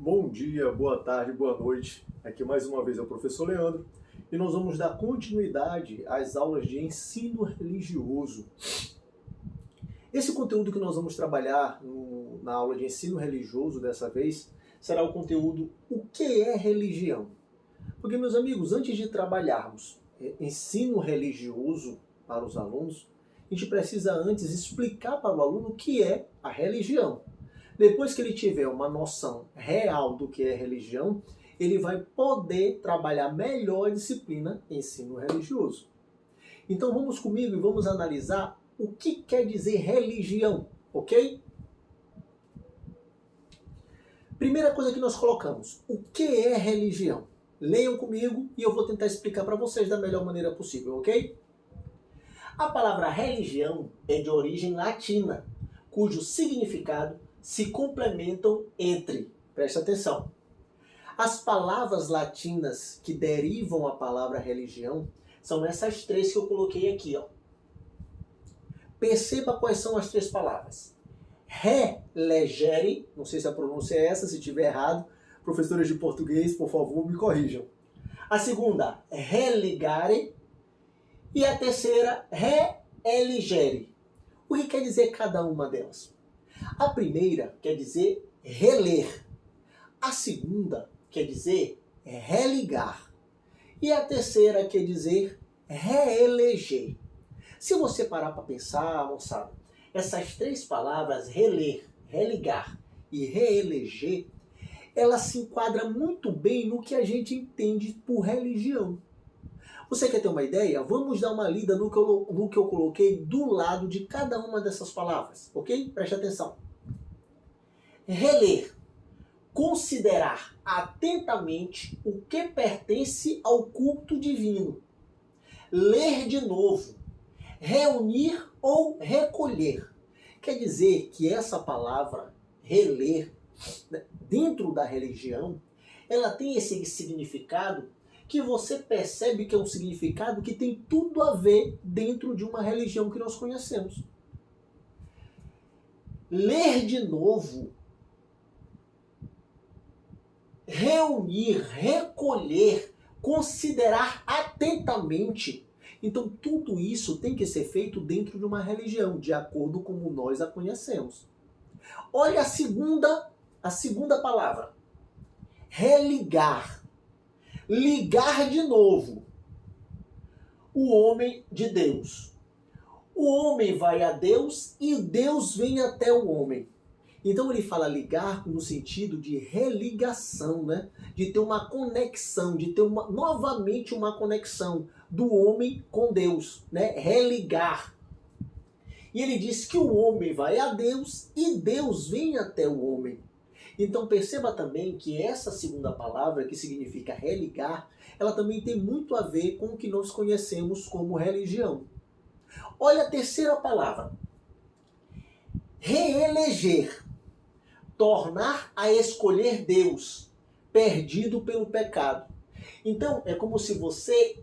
Bom dia, boa tarde, boa noite. Aqui mais uma vez é o professor Leandro e nós vamos dar continuidade às aulas de ensino religioso. Esse conteúdo que nós vamos trabalhar na aula de ensino religioso dessa vez será o conteúdo O que é religião? Porque, meus amigos, antes de trabalharmos ensino religioso para os alunos, a gente precisa antes explicar para o aluno o que é a religião. Depois que ele tiver uma noção real do que é religião, ele vai poder trabalhar melhor a disciplina ensino religioso. Então vamos comigo e vamos analisar o que quer dizer religião, ok? Primeira coisa que nós colocamos, o que é religião? Leiam comigo e eu vou tentar explicar para vocês da melhor maneira possível, ok? A palavra religião é de origem latina, cujo significado se complementam entre. Presta atenção. As palavras latinas que derivam a palavra religião são essas três que eu coloquei aqui, ó. Perceba quais são as três palavras. Relegere, não sei se a pronúncia é essa, se estiver errado, professores de português, por favor, me corrijam. A segunda, religare, e a terceira, reeligere. O que quer dizer cada uma delas? A primeira quer dizer reler. A segunda quer dizer religar. E a terceira quer dizer reeleger. Se você parar para pensar, moçada, essas três palavras, reler, religar e reeleger, elas se enquadram muito bem no que a gente entende por religião. Você quer ter uma ideia? Vamos dar uma lida no que eu coloquei do lado de cada uma dessas palavras, ok? Preste atenção. Reler. Considerar atentamente o que pertence ao culto divino. Ler de novo. Reunir ou recolher. Quer dizer que essa palavra, reler, dentro da religião, ela tem esse significado que você percebe que é um significado que tem tudo a ver dentro de uma religião que nós conhecemos. Ler de novo, reunir, recolher, considerar atentamente. Então tudo isso tem que ser feito dentro de uma religião, de acordo com como nós a conhecemos. Olha a segunda palavra. Religar. Ligar de novo o homem de Deus. O homem vai a Deus e Deus vem até o homem. Então ele fala ligar no sentido de religação, né? De ter uma conexão, de ter novamente uma conexão do homem com Deus, né? Religar. E ele diz que o homem vai a Deus e Deus vem até o homem. Então perceba também que essa segunda palavra, que significa religar, ela também tem muito a ver com o que nós conhecemos como religião. Olha a terceira palavra. Reeleger. Tornar a escolher Deus, perdido pelo pecado. Então é como se você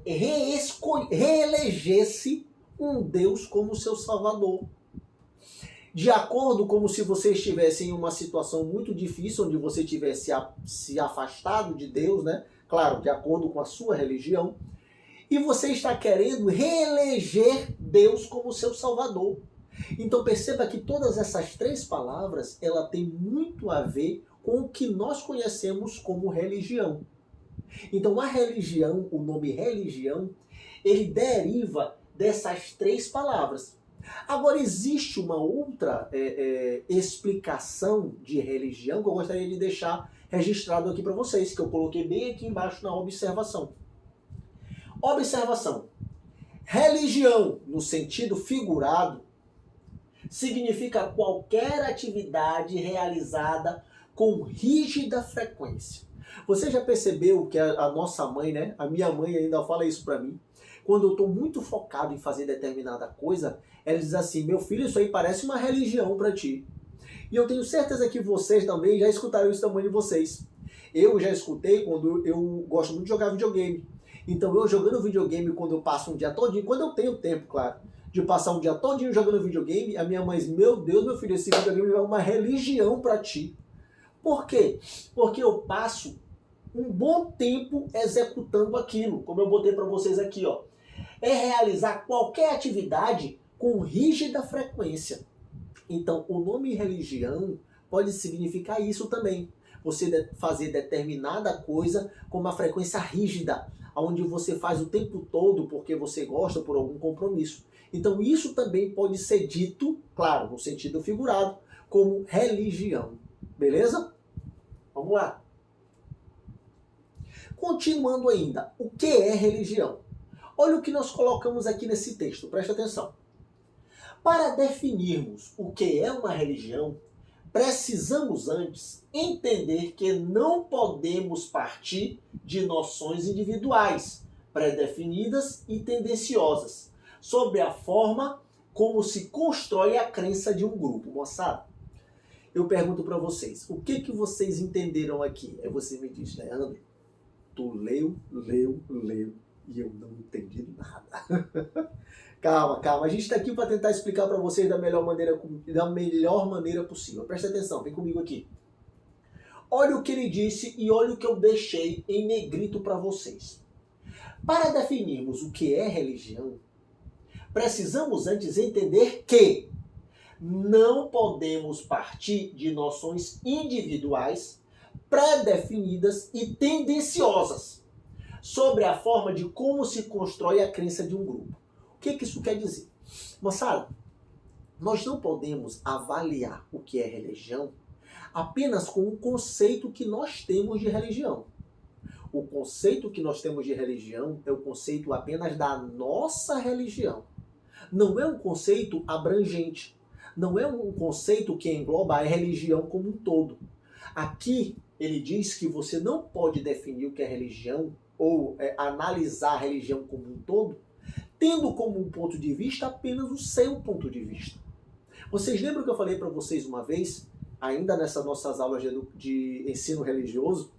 reelegesse um Deus como seu Salvador. De acordo como se você estivesse em uma situação muito difícil, onde você tivesse se afastado de Deus, né? Claro, de acordo com a sua religião, e você está querendo reeleger Deus como seu Salvador. Então perceba que todas essas três palavras, ela tem muito a ver com o que nós conhecemos como religião. Então a religião, o nome religião, ele deriva dessas três palavras. Agora, existe uma outra explicação de religião que eu gostaria de deixar registrado aqui para vocês, que eu coloquei bem aqui embaixo na observação. Observação. Religião, no sentido figurado, significa qualquer atividade realizada com rígida frequência. Você já percebeu que a nossa mãe, né? A minha mãe ainda fala isso para mim. Quando eu estou muito focado em fazer determinada coisa, ela diz assim, meu filho, isso aí parece uma religião para ti. E eu tenho certeza que vocês também já escutaram isso da mãe de vocês. Eu já escutei quando eu gosto muito de jogar videogame. Então eu jogando videogame quando eu passo um dia todinho, quando eu tenho tempo, claro, de passar um dia todinho jogando videogame, a minha mãe diz, meu Deus, meu filho, esse videogame é uma religião para ti. Por quê? Porque eu passo um bom tempo executando aquilo, como eu botei para vocês aqui, ó. É realizar qualquer atividade com rígida frequência. Então, o nome religião pode significar isso também. Você fazer determinada coisa com uma frequência rígida, onde você faz o tempo todo porque você gosta, por algum compromisso. Então, isso também pode ser dito, claro, no sentido figurado, como religião. Beleza? Vamos lá. Continuando ainda, o que é religião? Olha o que nós colocamos aqui nesse texto, presta atenção. Para definirmos o que é uma religião, precisamos antes entender que não podemos partir de noções individuais, pré-definidas e tendenciosas, sobre a forma como se constrói a crença de um grupo. Moçada, eu pergunto para vocês, o que vocês entenderam aqui? Aí você me diz, Leandro, tu leu, e eu não entendi nada. Calma. A gente está aqui para tentar explicar para vocês da melhor maneira possível. Presta atenção, vem comigo aqui. Olha o que ele disse e olha o que eu deixei em negrito para vocês. Para definirmos o que é religião, precisamos antes entender que não podemos partir de noções individuais, pré-definidas e tendenciosas sobre a forma de como se constrói a crença de um grupo. O que isso quer dizer? Moçada, nós não podemos avaliar o que é religião apenas com o conceito que nós temos de religião. O conceito que nós temos de religião é o conceito apenas da nossa religião. Não é um conceito abrangente. Não é um conceito que engloba a religião como um todo. Aqui ele diz que você não pode definir o que é religião ou analisar a religião como um todo tendo como um ponto de vista apenas o seu ponto de vista. Vocês lembram que eu falei para vocês uma vez, ainda nessas nossas aulas de ensino religioso,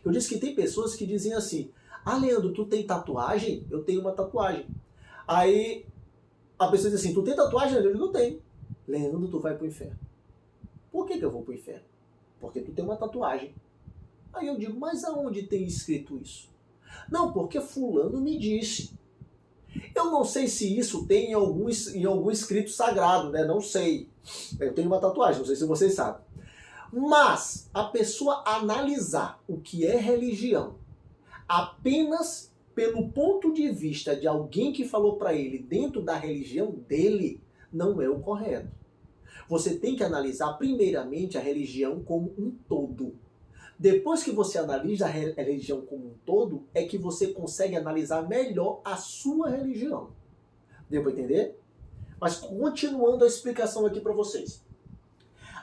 eu disse que tem pessoas que dizem assim, Leandro, tu tem tatuagem? Eu tenho uma tatuagem. Aí a pessoa diz assim, tu tem tatuagem? Eu digo, não tenho. Leandro, tu vai pro inferno. Por que eu vou pro inferno? Porque tu tem uma tatuagem. Aí eu digo, mas aonde tem escrito isso? Não, porque fulano me disse. Eu não sei se isso tem em algum escrito sagrado, né? Não sei. Eu tenho uma tatuagem, não sei se vocês sabem. Mas a pessoa analisar o que é religião apenas pelo ponto de vista de alguém que falou para ele dentro da religião dele, não é o correto. Você tem que analisar primeiramente a religião como um todo. Depois que você analisa a religião como um todo, é que você consegue analisar melhor a sua religião. Deu para entender? Mas continuando a explicação aqui para vocês.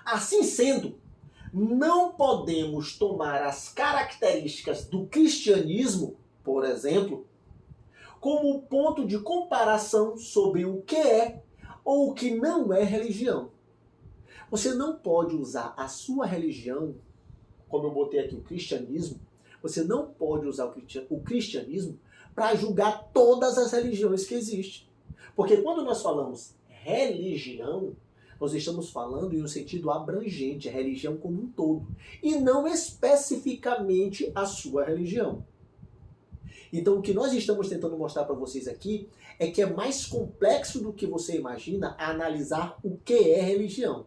Assim sendo, não podemos tomar as características do cristianismo, por exemplo, como ponto de comparação sobre o que é ou o que não é religião. Você não pode usar a sua religião, como eu botei aqui o cristianismo, você não pode usar o cristianismo para julgar todas as religiões que existem. Porque quando nós falamos religião, nós estamos falando em um sentido abrangente, a religião como um todo, e não especificamente a sua religião. Então o que nós estamos tentando mostrar para vocês aqui é que é mais complexo do que você imagina analisar o que é religião.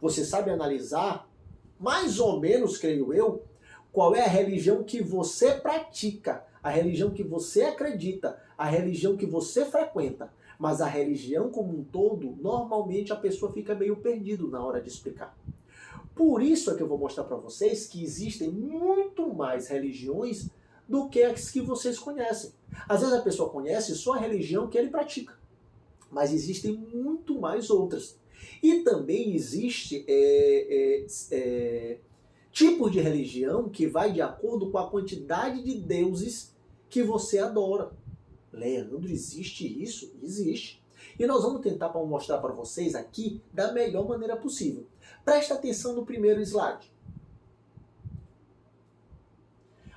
Você sabe analisar, mais ou menos, creio eu, qual é a religião que você pratica, a religião que você acredita, a religião que você frequenta. Mas a religião como um todo, normalmente a pessoa fica meio perdido na hora de explicar. Por isso é que eu vou mostrar para vocês que existem muito mais religiões do que as que vocês conhecem. Às vezes a pessoa conhece só a religião que ele pratica, mas existem muito mais outras. E também existe tipo de religião que vai de acordo com a quantidade de deuses que você adora. Leandro, existe isso? Existe. E nós vamos tentar mostrar para vocês aqui da melhor maneira possível. Presta atenção no primeiro slide.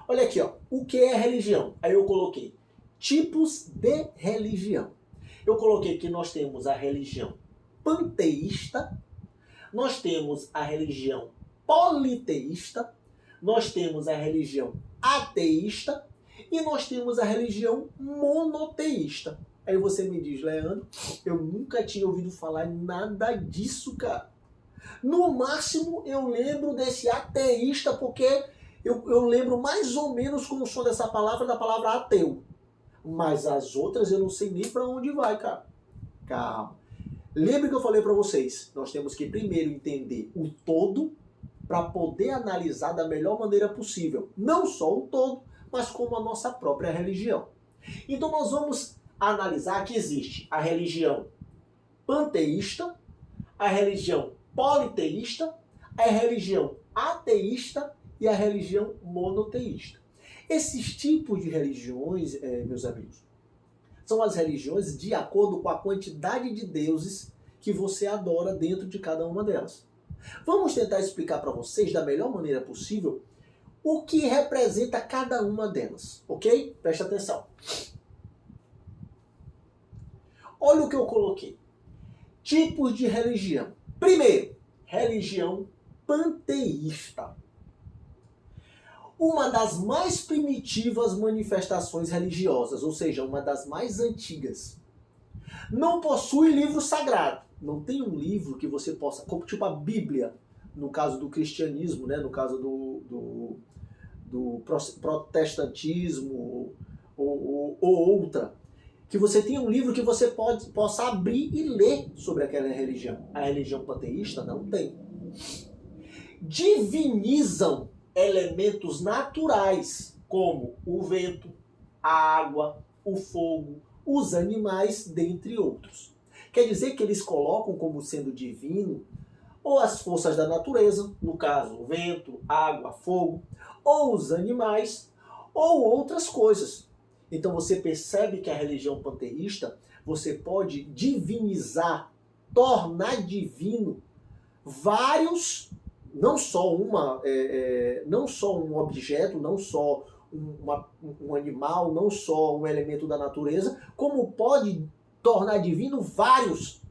Olha aqui, ó. O que é religião? Aí eu coloquei tipos de religião. Eu coloquei que nós temos a religião panteísta, nós temos a religião politeísta, nós temos a religião ateísta e nós temos a religião monoteísta. Aí você me diz, Leandro, eu nunca tinha ouvido falar em nada disso, cara. No máximo, eu lembro desse ateísta, porque eu lembro mais ou menos como o som dessa palavra, da palavra ateu. Mas as outras eu não sei nem para onde vai, cara. Calma. Lembre que eu falei para vocês, nós temos que primeiro entender o todo para poder analisar da melhor maneira possível. Não só o todo, mas como a nossa própria religião. Então nós vamos analisar que existe a religião panteísta, a religião politeísta, a religião ateísta e a religião monoteísta. Esses tipos de religiões, meus amigos, são as religiões de acordo com a quantidade de deuses que você adora dentro de cada uma delas. Vamos tentar explicar para vocês da melhor maneira possível o que representa cada uma delas, ok? Presta atenção. Olha o que eu coloquei. Tipos de religião. Primeiro, religião panteísta. Uma das mais primitivas manifestações religiosas, ou seja, uma das mais antigas. Não possui livro sagrado. Não tem um livro que você possa, tipo a Bíblia, no caso do cristianismo, né? No caso do protestantismo ou outra, que você tenha um livro que você possa abrir e ler sobre aquela religião. A religião panteísta não tem. Divinizam elementos naturais, como o vento, a água, o fogo, os animais, dentre outros. Quer dizer que eles colocam como sendo divino ou as forças da natureza, no caso, o vento, água, fogo, ou os animais, ou outras coisas. Então você percebe que a religião panteísta, você pode divinizar, tornar divino vários, não só um objeto, não só um animal, não só um elemento da natureza, como pode tornar divino vários.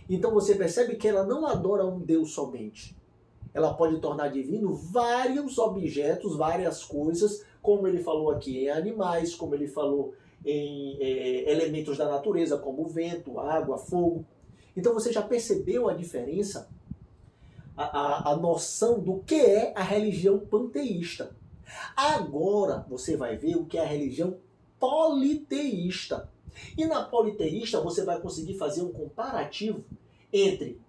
Então você percebe que ela não adora um Deus somente. Ela pode tornar divino vários objetos, várias coisas, como ele falou aqui, em animais, como ele falou em elementos da natureza, como vento, água, fogo. Então você já percebeu a diferença, a noção do que é a religião panteísta. Agora você vai ver o que é a religião politeísta. E na politeísta você vai conseguir fazer um comparativo entre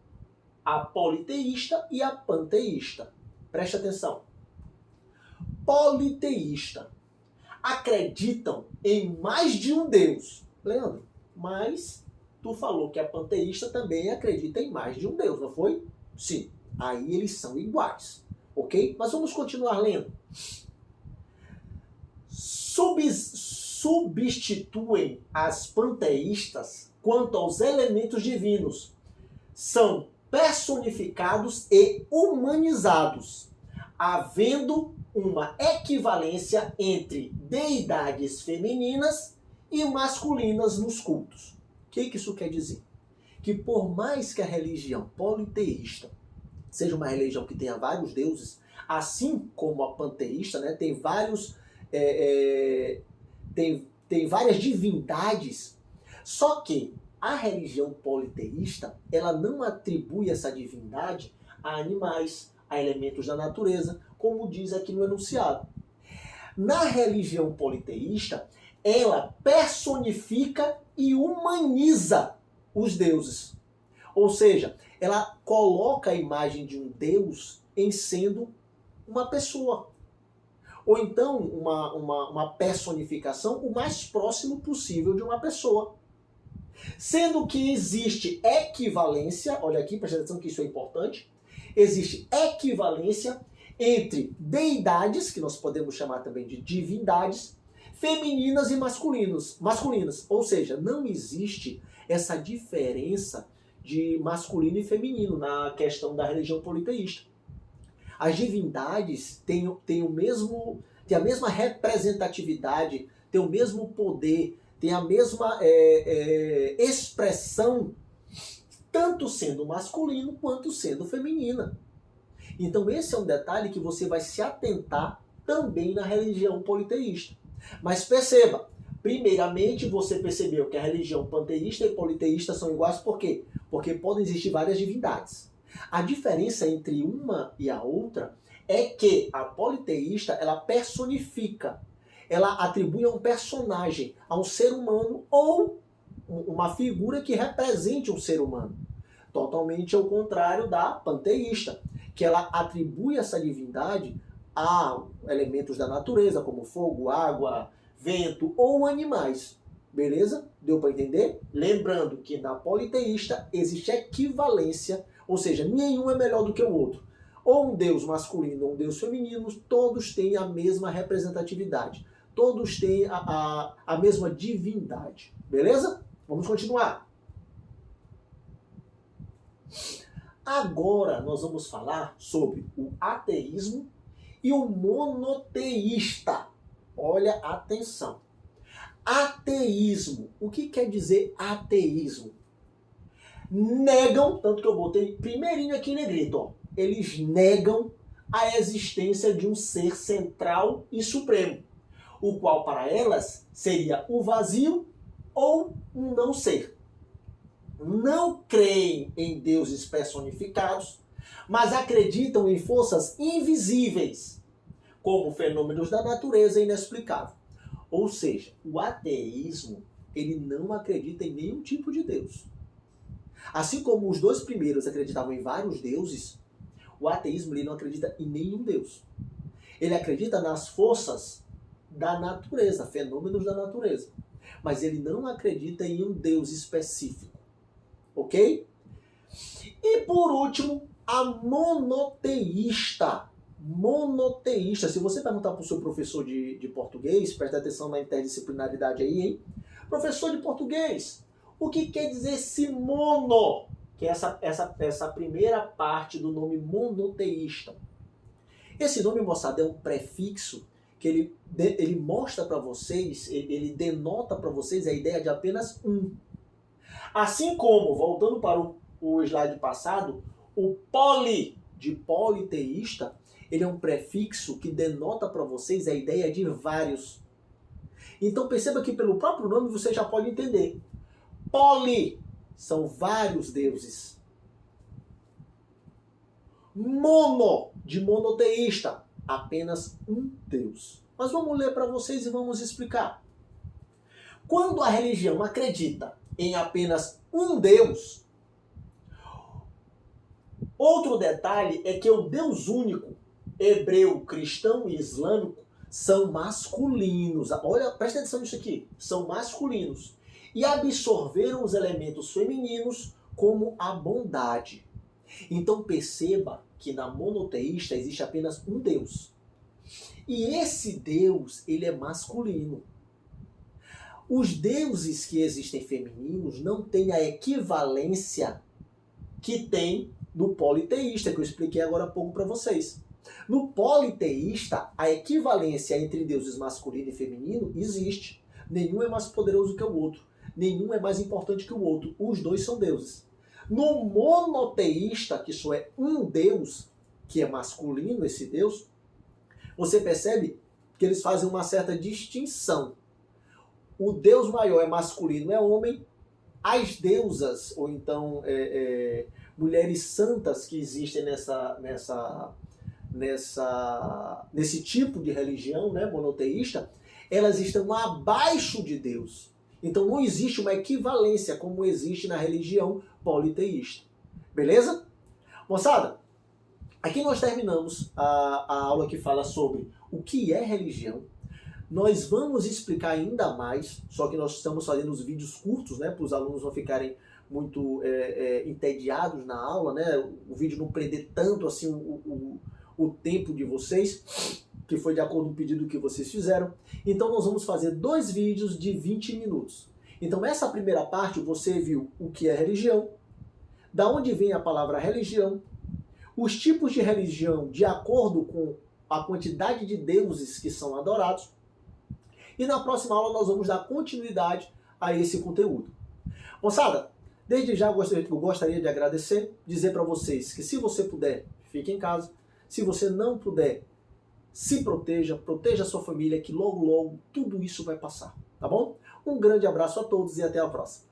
a politeísta e a panteísta. Preste atenção. Politeísta. Acreditam em mais de um Deus. Leandro, mas tu falou que a panteísta também acredita em mais de um Deus, não foi? Sim. Aí eles são iguais. Ok? Mas vamos continuar lendo. Substituem as panteístas quanto aos elementos divinos. São personificados e humanizados, havendo uma equivalência entre deidades femininas e masculinas nos cultos. O que isso quer dizer? Que por mais que a religião politeísta seja uma religião que tenha vários deuses, assim como a panteísta, né, tem vários tem várias divindades, só que a religião politeísta, ela não atribui essa divindade a animais, a elementos da natureza, como diz aqui no enunciado. Na religião politeísta, ela personifica e humaniza os deuses. Ou seja, ela coloca a imagem de um deus em sendo uma pessoa. Ou então uma personificação o mais próximo possível de uma pessoa. Sendo que existe equivalência, olha aqui, presta atenção que isso é importante, existe equivalência entre deidades, que nós podemos chamar também de divindades, femininas e masculinas. Ou seja, não existe essa diferença de masculino e feminino na questão da religião politeísta. As divindades têm a mesma representatividade, têm o mesmo poder, têm a mesma expressão, tanto sendo masculino quanto sendo feminina. Então esse é um detalhe que você vai se atentar também na religião politeísta. Mas perceba, primeiramente você percebeu que a religião panteísta e politeísta são iguais por quê? Porque podem existir várias divindades. A diferença entre uma e a outra é que a politeísta, ela personifica, ela atribui a um personagem, a um ser humano ou uma figura que represente um ser humano. Totalmente ao contrário da panteísta, que ela atribui essa divindade a elementos da natureza, como fogo, água, vento ou animais. Beleza? Deu para entender? Lembrando que na politeísta existe equivalência, ou seja, nenhum é melhor do que o outro. Ou um deus masculino ou um deus feminino, todos têm a mesma representatividade. Todos têm a mesma divindade. Beleza? Vamos continuar. Agora nós vamos falar sobre o ateísmo e o monoteísta. Olha, atenção. Ateísmo. O que quer dizer ateísmo? Negam, tanto que eu botei primeirinho aqui em negrito, ó. Eles negam a existência de um ser central e supremo, o qual para elas seria o vazio ou um não ser. Não creem em deuses personificados, mas acreditam em forças invisíveis, como fenômenos da natureza inexplicável. Ou seja, o ateísmo, ele não acredita em nenhum tipo de Deus. Assim como os dois primeiros acreditavam em vários deuses, o ateísmo ele não acredita em nenhum Deus. Ele acredita nas forças da natureza, fenômenos da natureza. Mas ele não acredita em um Deus específico. Ok? E por último, a monoteísta. Monoteísta. Se você perguntar para o seu professor de português, presta atenção na interdisciplinaridade aí, hein? Professor de português, o que quer dizer esse mono? Que é essa primeira parte do nome monoteísta. Esse nome, moçada, é um prefixo que ele mostra para vocês, ele denota para vocês a ideia de apenas um. Assim como, voltando para o slide passado, o poli de politeísta, ele é um prefixo que denota para vocês a ideia de vários. Então perceba que pelo próprio nome você já pode entender. Poli são vários deuses. Mono, de monoteísta, apenas um Deus. Mas vamos ler para vocês e vamos explicar. Quando a religião acredita em apenas um Deus, outro detalhe é que o Deus único, hebreu, cristão e islâmico, são masculinos. Olha, presta atenção nisso aqui. São masculinos. E absorveram os elementos femininos como a bondade. Então perceba que na monoteísta existe apenas um Deus. E esse Deus, ele é masculino. Os deuses que existem femininos não têm a equivalência que tem no politeísta, que eu expliquei agora há pouco para vocês. No politeísta, a equivalência entre deuses masculino e feminino existe. Nenhum é mais poderoso que o outro. Nenhum é mais importante que o outro. Os dois são deuses. No monoteísta, que só é um Deus, que é masculino esse Deus, você percebe que eles fazem uma certa distinção. O Deus maior é masculino, é homem. As deusas, ou então mulheres santas que existem nesse tipo de religião, né, monoteísta, elas estão abaixo de Deus. Então não existe uma equivalência como existe na religião politeísta. Beleza? Moçada, aqui nós terminamos a aula que fala sobre o que é religião. Nós vamos explicar ainda mais, só que nós estamos fazendo os vídeos curtos, né, para os alunos não ficarem muito entediados na aula, né, o vídeo não prender tanto assim o tempo de vocês, que foi de acordo com o pedido que vocês fizeram. Então nós vamos fazer 2 vídeos de 20 minutos. Então essa primeira parte você viu o que é religião, da onde vem a palavra religião, os tipos de religião de acordo com a quantidade de deuses que são adorados. E na próxima aula nós vamos dar continuidade a esse conteúdo. Moçada, desde já eu gostaria de agradecer, dizer para vocês que se você puder, fique em casa. Se você não puder, se proteja, proteja a sua família, que logo, logo tudo isso vai passar, tá bom? Um grande abraço a todos e até a próxima.